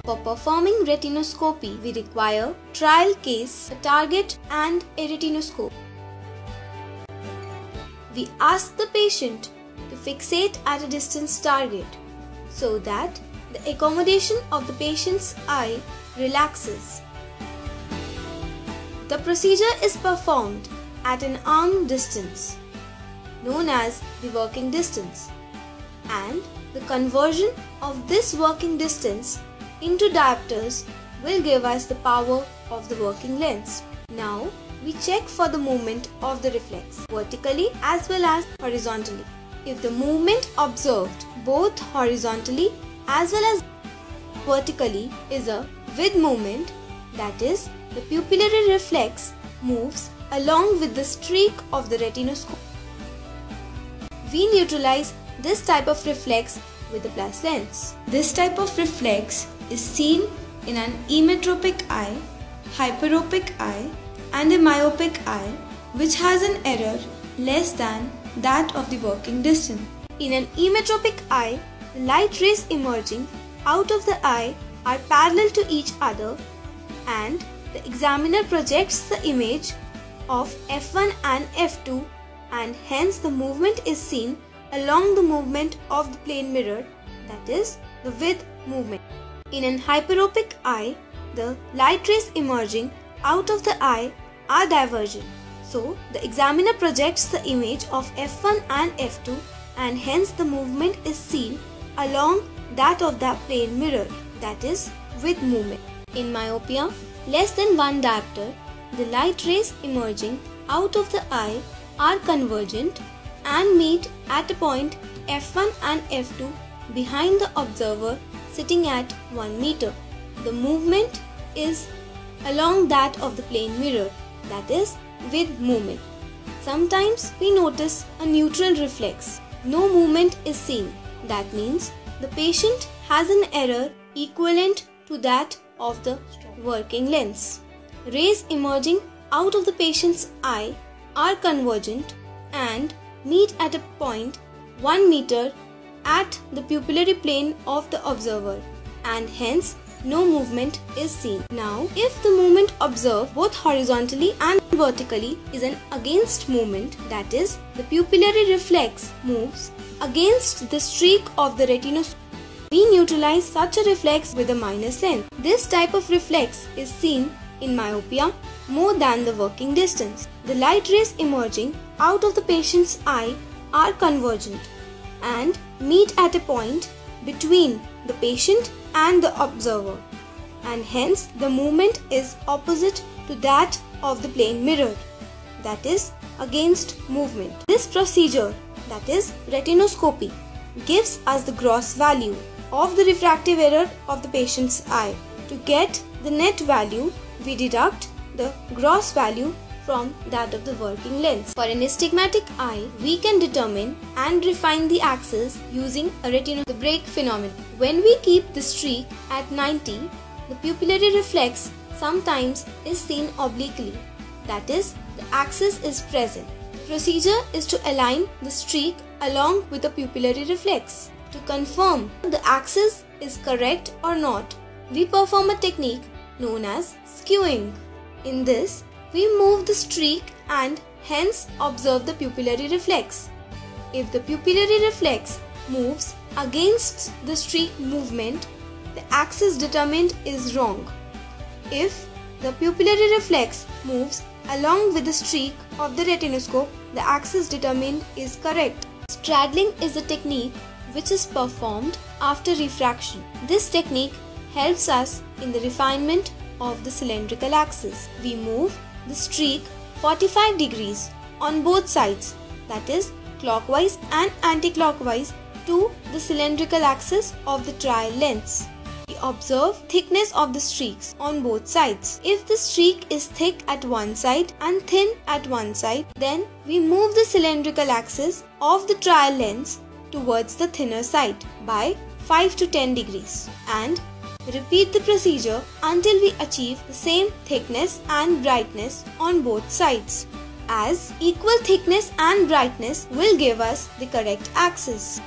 For performing retinoscopy, we require trial case, a target and a retinoscope. We ask the patient to fixate at a distance target so that the accommodation of the patient's eye relaxes. The procedure is performed at an arm distance, known as the working distance, and the conversion of this working distance into diopters will give us the power of the working lens. Now, we check for the movement of the reflex, vertically as well as horizontally. If the movement observed both horizontally as well as vertically is a with movement, that is, the pupillary reflex moves along with the streak of the retinoscope. We neutralize this type of reflex with a plus lens. This type of reflex is seen in an emmetropic eye, hyperopic eye, and a myopic eye which has an error less than that of the working distance. In an emmetropic eye, the light rays emerging out of the eye are parallel to each other, and the examiner projects the image of f1 and f2, and hence the movement is seen along the movement of the plane mirror, that is, the with movement. In an hyperopic eye, the light rays emerging out of the eye are divergent. So, the examiner projects the image of f1 and f2, and hence the movement is seen along that of the plane mirror, that is, with movement. In myopia, less than 1 diopter, the light rays emerging out of the eye are convergent and meet at a point f1 and f2 behind the observer sitting at 1 meter. The movement is along that of the plane mirror, that is, with movement. Sometimes we notice a neutral reflex. No movement is seen. That means the patient has an error equivalent to that of the working lens. Rays emerging out of the patient's eye are convergent and meet at a point 1 meter at the pupillary plane of the observer, and hence no movement is seen. Now, if the movement observed both horizontally and vertically is an against movement, that is, the pupillary reflex moves against the streak of the retinoscope, we neutralize such a reflex with a minus lens. This type of reflex is seen in myopia more than the working distance. The light rays emerging out of the patient's eye are convergent and meet at a point between the patient and the observer, and hence the movement is opposite to that of the plane mirror, that is, against movement. This procedure, that is retinoscopy, gives us the gross value of the refractive error of the patient's eye. To get the net value, we deduct the gross value from that of the working lens. For an astigmatic eye, we can determine and refine the axis using a the break phenomenon. When we keep the streak at 90, the pupillary reflex sometimes is seen obliquely, that is, the axis is present. The procedure is to align the streak along with the pupillary reflex. To confirm the axis is correct or not, we perform a technique known as skewing. In this, we move the streak and hence observe the pupillary reflex. If the pupillary reflex moves against the streak movement, the axis determined is wrong. If the pupillary reflex moves along with the streak of the retinoscope, the axis determined is correct. Straddling is a technique which is performed after refraction. This technique helps us in the refinement of the cylindrical axis. We move the streak 45 degrees on both sides, that is, clockwise and anti-clockwise, to the cylindrical axis of the trial lens. We observe thickness of the streaks on both sides. If the streak is thick at one side and thin at one side, then we move the cylindrical axis of the trial lens towards the thinner side by 5 to 10 degrees and repeat the procedure until we achieve the same thickness and brightness on both sides, as equal thickness and brightness will give us the correct axis.